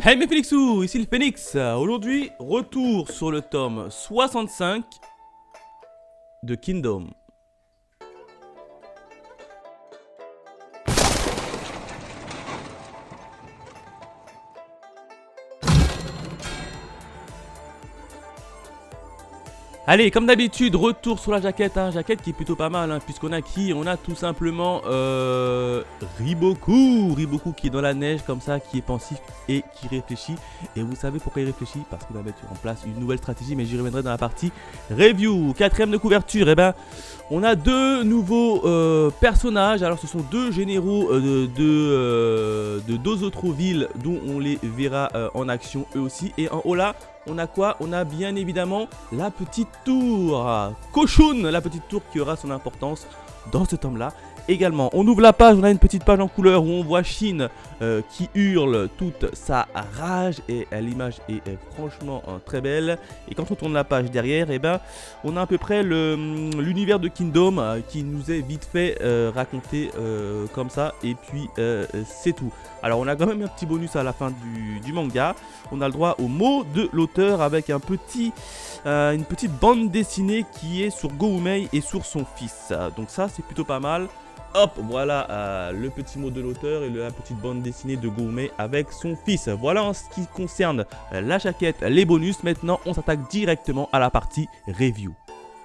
Hey mes Phoenixous, ici le Phoenix. Aujourd'hui, retour sur le tome 65 de Kingdom. Allez, comme d'habitude, retour sur la jaquette, jaquette qui est plutôt pas mal, puisqu'on a qui? On a tout simplement Riboku qui est dans la neige comme ça, qui est pensif et qui réfléchit. Et vous savez pourquoi il réfléchit? Parce qu'il va mettre en place une nouvelle stratégie, mais j'y reviendrai dans la partie review. Quatrième de couverture, on a deux nouveaux personnages. Alors ce sont deux généraux de Dozotroville, dont on les verra en action eux aussi. Et en haut là, on a quoi? On a bien évidemment la petite tour Cochon, la petite tour qui aura son importance dans ce tome là. Également, on ouvre la page, on a une petite page en couleur où on voit Shin qui hurle toute sa rage et l'image est franchement très belle. Et quand on tourne la page derrière, on a à peu près l'univers de Kingdom qui nous est vite fait raconté comme ça. Et puis c'est tout. Alors on a quand même un petit bonus à la fin du manga. On a le droit au mot de l'auteur avec une petite bande dessinée qui est sur Go-Umei et sur son fils. Donc ça c'est plutôt pas mal. Hop, voilà le petit mot de l'auteur et la petite bande dessinée de Go-Umei avec son fils. Voilà en ce qui concerne la jaquette, les bonus. Maintenant, on s'attaque directement à la partie review.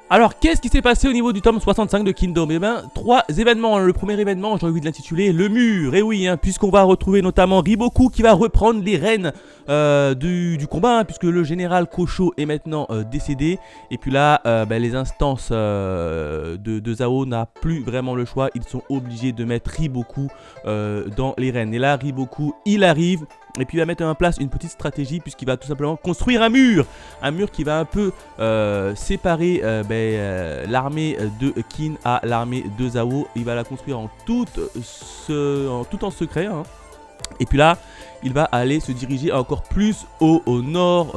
Alors, qu'est-ce qui s'est passé au niveau du tome 65 de Kingdom? Trois événements. Le premier événement, j'ai envie de l'intituler le mur. Et oui, puisqu'on va retrouver notamment Riboku qui va reprendre les rênes du combat, puisque le général Kosho est maintenant décédé. Et puis là, les instances de Zao n'ont plus vraiment le choix. Ils sont obligés de mettre Riboku dans les rênes. Et là, Riboku, il arrive. Et puis il va mettre en place une petite stratégie puisqu'il va tout simplement construire un mur qui va un peu séparer l'armée de Kin à l'armée de Zao. Il va la construire en tout en secret. Et puis là, il va aller se diriger encore plus au nord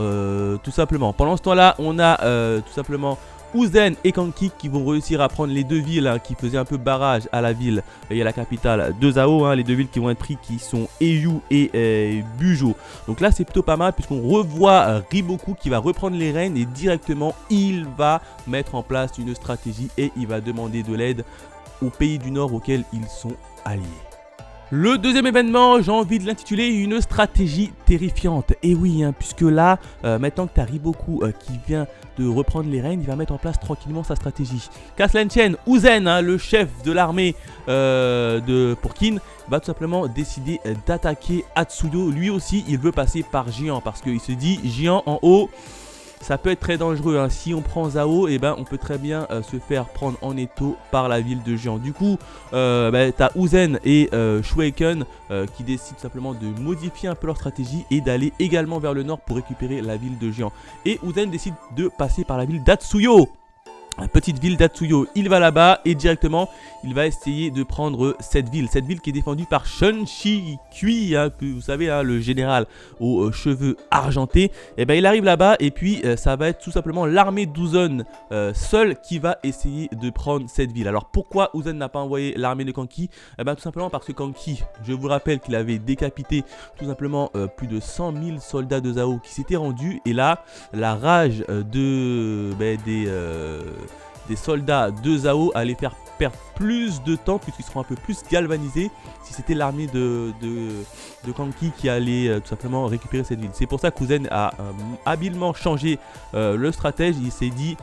tout simplement. Pendant ce temps-là, on a tout simplement Uzen et Kanki qui vont réussir à prendre les deux villes qui faisaient un peu barrage à la ville et à la capitale de Zao. Les deux villes qui vont être prises qui sont Eyu et Bujo. Donc là c'est plutôt pas mal puisqu'on revoit Riboku qui va reprendre les rênes et directement il va mettre en place une stratégie et il va demander de l'aide aux pays du nord auxquels ils sont alliés. Le deuxième événement, j'ai envie de l'intituler une stratégie terrifiante. Et oui, puisque là, maintenant que tu as Riboku qui vient de reprendre les rênes, il va mettre en place tranquillement sa stratégie. Kaslenchen, Uzen, le chef de l'armée pour Kin, va tout simplement décider d'attaquer Atsuyo. Lui aussi, il veut passer par Géant parce qu'il se dit Géant en haut. Ça peut être très dangereux. Si on prend Zao, on peut très bien se faire prendre en étau par la ville de Géant. Du coup, t'as Uzen et Shueiken qui décident tout simplement de modifier un peu leur stratégie et d'aller également vers le nord pour récupérer la ville de Géant. Et Uzen décide de passer par la ville d'Atsuyo. La petite ville d'Atsuyo, il va là-bas et directement il va essayer de prendre cette ville qui est défendue par Shun Shi-Kui, vous savez, le général aux cheveux argentés. Il arrive là-bas et puis ça va être tout simplement l'armée d'Uzen seule qui va essayer de prendre cette ville. Alors pourquoi Uzen n'a pas envoyé l'armée de Kanki? Tout simplement parce que Kanki, je vous rappelle qu'il avait décapité tout simplement plus de 100 000 soldats de Zao qui s'étaient rendus. Et là, la rage des soldats de Zao allaient faire perdre plus de temps puisqu'ils seront un peu plus galvanisés si c'était l'armée de Kanki qui allait tout simplement récupérer cette ville. C'est pour ça qu'Uzen a habilement changé le stratège. Il s'est dit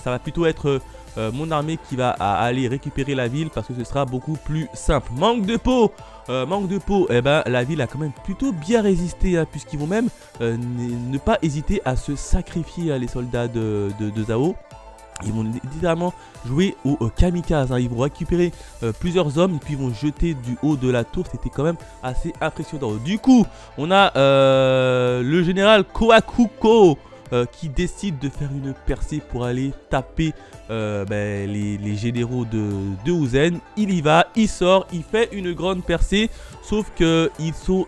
ça va plutôt être mon armée qui va aller récupérer la ville parce que ce sera beaucoup plus simple. Manque de peau, la ville a quand même plutôt bien résisté puisqu'ils vont même ne pas hésiter à se sacrifier les soldats de Zao. Ils vont littéralement jouer au kamikaze. Ils vont récupérer plusieurs hommes et puis ils vont jeter du haut de la tour. C'était quand même assez impressionnant. Du coup, on a le général Koakuko qui décide de faire une percée pour aller taper les généraux de Uzen. Il y va, il sort, il fait une grande percée, sauf qu'ils sont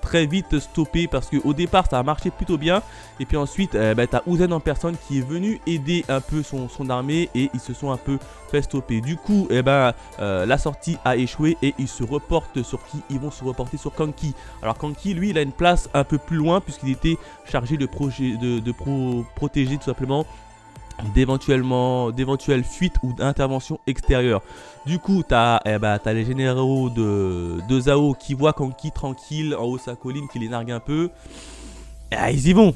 très vite stoppés parce qu'au départ ça a marché plutôt bien, et puis ensuite t'as Uzen en personne qui est venu aider un peu son armée et ils se sont un peu fait stopper. Du coup la sortie a échoué et ils se reportent sur qui? Ils vont se reporter sur Kanki. Alors Kanki, lui, il a une place un peu plus loin puisqu'il était chargé de protéger tout simplement d'éventuelles fuites ou d'interventions extérieures. Du coup, tu as les généraux de Zhao qui voient Kanki tranquille en haut de sa colline, qui les nargue un peu. Ils y vont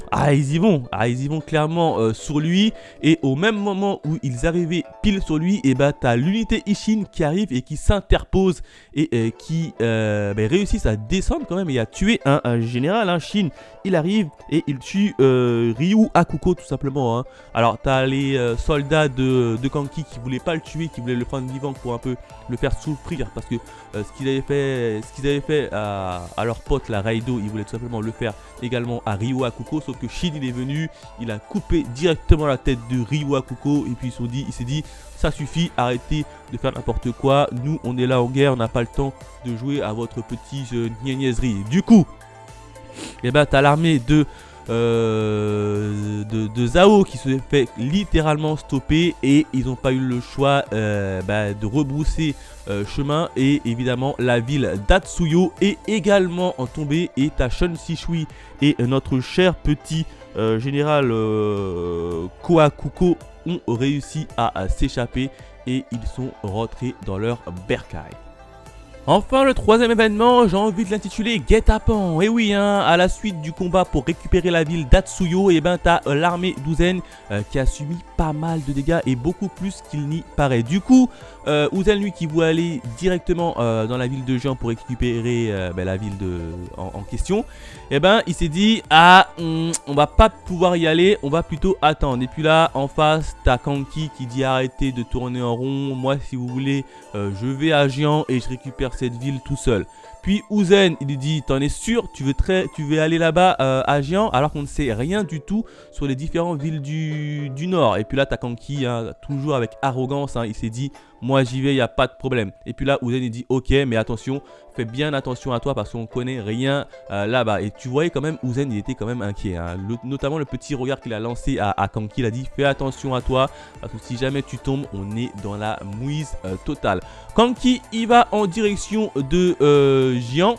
clairement sur lui, et au même moment où ils arrivaient pile sur lui, et t'as l'unité Ishin qui arrive et qui s'interpose et qui réussissent à descendre quand même et à tuer un général. Shin, il arrive et il tue Ryu Hakuko tout simplement. Alors t'as les soldats de Kanki qui voulaient pas le tuer, qui voulaient le prendre vivant pour un peu le faire souffrir, parce que ce qu'ils avaient fait à leur pote la Raido, ils voulaient tout simplement le faire également à Ryu Hakuko, sauf que Shin il est venu, il a coupé directement la tête de Ryu Hakuko et puis il s'est dit ça suffit, arrêtez de faire n'importe quoi, nous on est là en guerre, on n'a pas le temps de jouer à votre petite niaiserie. Du coup, t'as l'armée de Zhao qui se fait littéralement stopper et ils n'ont pas eu le choix de rebrousser chemin, et évidemment la ville d'Atsuyo est également en tombée et t'as Shun Shishui et notre cher petit général Kohakuko ont réussi à s'échapper et ils sont rentrés dans leur bercail. Enfin, le troisième événement, j'ai envie de l'intituler Guet-apens. Et oui, à la suite du combat pour récupérer la ville d'Atsuyo, t'as l'armée d'Uzen qui a subi pas mal de dégâts et beaucoup plus qu'il n'y paraît. Du coup, Uzen, lui, qui voulait aller directement dans la ville de Jian pour récupérer la ville en question, il s'est dit, on va pas pouvoir y aller, on va plutôt attendre. Et puis là, en face, t'as Kanki qui dit arrêtez de tourner en rond, moi si vous voulez, je vais à Jian et je récupère cette ville tout seul. Puis Uzen, il lui dit, t'en es sûr, tu veux aller là-bas à Jian, alors qu'on ne sait rien du tout sur les différentes villes du nord. Et puis là, t'as Kanki, toujours avec arrogance, il s'est dit, moi j'y vais, il n'y a pas de problème. Et puis là, Uzen, il dit, ok, mais attention, fais bien attention à toi parce qu'on connaît rien là-bas. Et tu voyais quand même, Uzen, il était quand même inquiet. Notamment le petit regard qu'il a lancé à Kanki, il a dit, fais attention à toi, parce que si jamais tu tombes, on est dans la mouise totale. Kanki, il va en direction de Jian.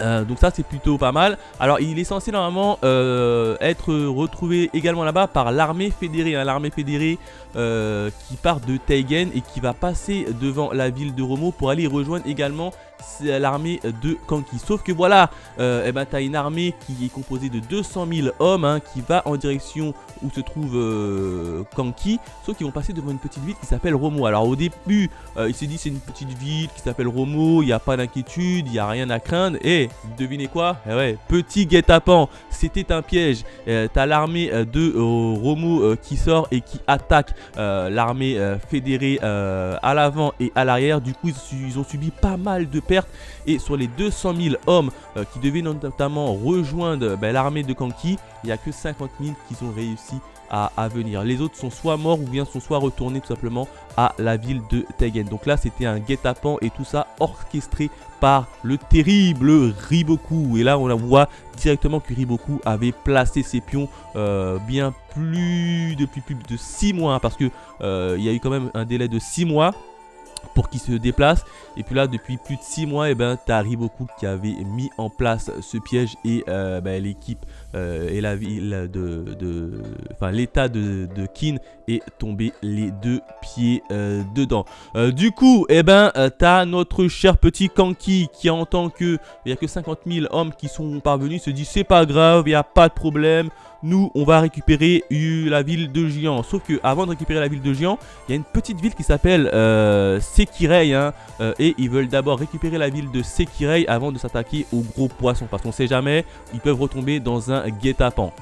Donc ça c'est plutôt pas mal. Alors il est censé normalement être retrouvé également là-bas par l'armée fédérée. L'armée fédérée qui part de Teigen et qui va passer devant la ville de Romo pour aller rejoindre également l'armée de Kanki. Sauf que voilà, t'as une armée qui est composée de 200 000 hommes qui va en direction où se trouve Kanki. Sauf qu'ils vont passer devant une petite ville qui s'appelle Romo. Alors au début, il s'est dit c'est une petite ville qui s'appelle Romo, il n'y a pas d'inquiétude, il n'y a rien à craindre. Et devinez quoi? Petit guet-apens, c'était un piège. T'as l'armée de Romo qui sort et qui attaque l'armée fédérée à l'avant et à l'arrière. Du coup ils ont subi pas mal de pertes, et sur les 200 000 hommes qui devaient notamment rejoindre l'armée de Kanki, il n'y a que 50 000 qui ont réussi à venir. Les autres sont soit morts ou bien sont soit retournés tout simplement à la ville de Teigen. Donc là c'était un guet-apens et tout ça orchestré par le terrible Riboku. Et là on la voit directement que Riboku avait placé ses pions depuis plus de 6 mois, parce que il y a eu quand même un délai de 6 mois pour qu'il se déplace. Et puis là depuis plus de 6 mois, t'as Riboku qui avait mis en place ce piège, et l'équipe et la ville l'état de Kin est tombé les 2 pieds dedans. Du coup t'as notre cher petit Kanki qui entend que il n'y a que 50 000 hommes qui sont parvenus, se dit c'est pas grave, il n'y a pas de problème, nous on va récupérer la ville de Jian. Sauf que avant de récupérer la ville de Jian, il y a une petite ville qui s'appelle Sekirei, et ils veulent d'abord récupérer la ville de Sekirei avant de s'attaquer aux gros poissons, parce qu'on sait jamais, ils peuvent retomber dans un guet-apens.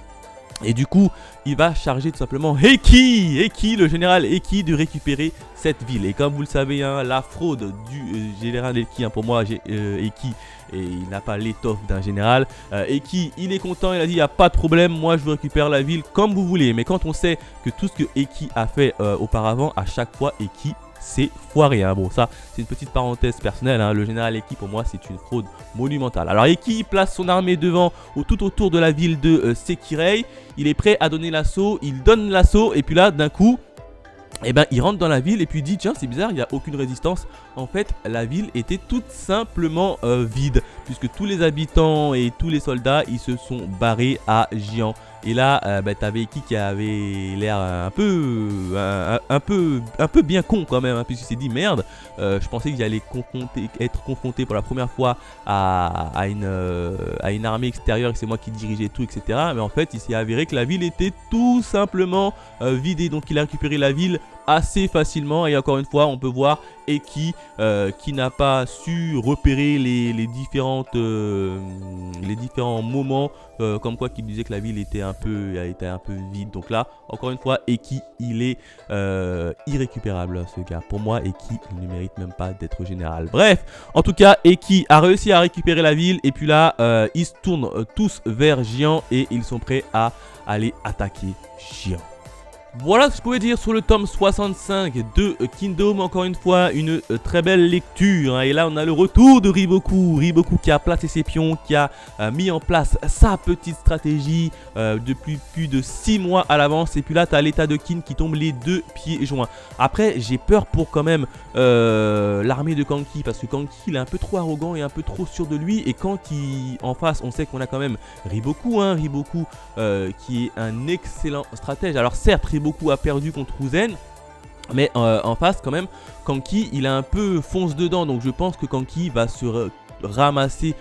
Et du coup, il va charger tout simplement Eki, le général Eki, de récupérer cette ville. Et comme vous le savez, hein, la fraude du général Eki, hein, pour moi, Eki, et il n'a pas l'étoffe d'un général. Eki, il est content, il a dit, il n'y a pas de problème, moi je récupère la ville comme vous voulez. Mais quand on sait que tout ce que Eki a fait auparavant, à chaque fois, Eki c'est foiré, hein. Bon, ça c'est une petite parenthèse personnelle, hein. Le général Eki pour moi c'est une fraude monumentale. Alors Eki place son armée devant ou tout autour de la ville de Sekirei. Il est prêt à donner l'assaut, il donne l'assaut et puis là d'un coup, eh ben, il rentre dans la ville et puis dit tiens c'est bizarre, il n'y a aucune résistance. En fait la ville était tout simplement vide, puisque tous les habitants et tous les soldats ils se sont barrés à Jian. Et là t'avais Eki qui avait l'air un peu bien con quand même, hein, puisqu'il s'est dit merde, je pensais qu'il allait être confronté pour la première fois à une armée extérieure et que c'est moi qui dirigeais tout, etc. Mais en fait il s'est avéré que la ville était tout simplement vidée, donc il a récupéré la ville assez facilement. Et encore une fois on peut voir Eki qui n'a pas su repérer les différents moments, comme quoi qui disait que la ville était un peu vide. Donc là encore une fois Eki il est irrécupérable, ce gars. Pour moi Eki il ne mérite même pas d'être général. Bref, en tout cas Eki a réussi à récupérer la ville et puis là ils se tournent tous vers Jian et ils sont prêts à aller attaquer Jian. Voilà ce que je pouvais dire sur le tome 65 de Kingdom. Encore une fois, une très belle lecture, hein. Et là, on a le retour de Riboku. Riboku qui a placé ses pions, qui a mis en place sa petite stratégie depuis plus de 6 mois à l'avance. Et puis là, tu as l'état de Kin qui tombe les deux pieds joints. Après, j'ai peur pour quand même l'armée de Kanki, parce que Kanki, il est un peu trop arrogant et un peu trop sûr de lui. Et quand en face, on sait qu'on a quand même Riboku, hein, Riboku qui est un excellent stratège. Alors certes, Riboku a perdu contre Uzen, mais en face quand même Kanki il a un peu fonce dedans, donc je pense que Kanki va se ramasser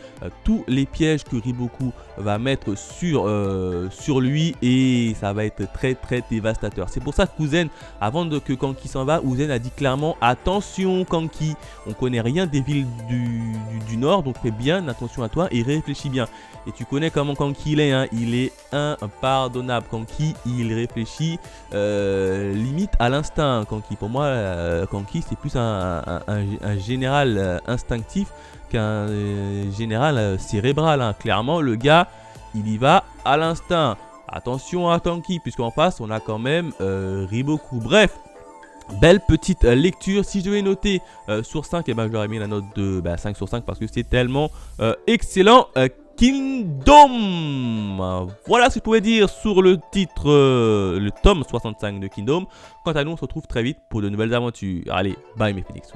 tous les pièges que Riboku va mettre sur lui et ça va être très dévastateur. C'est pour ça que Uzen, avant que Kanki s'en va, Uzen a dit clairement attention Kanki, on connaît rien des villes du nord, donc fais bien attention à toi et réfléchis bien. Et tu connais comment Kanki il est, hein, il est impardonnable. Kanki il réfléchit limite à l'instinct. Kanki, pour moi Kanki c'est plus un général instinctif qu'un général cérébral, hein. Clairement le gars il y va à l'instinct. Attention à Kanki, puisqu'en face on a quand même Riboku. Bref, belle petite lecture. Si je devais noter sur 5, et ben je leur ai mis la note de 5 sur 5 parce que c'est tellement excellent. Kingdom. Voilà ce que je pouvais dire sur le titre, le tome 65 de Kingdom. Quant à nous, on se retrouve très vite pour de nouvelles aventures. Allez, bye mes Phoenix.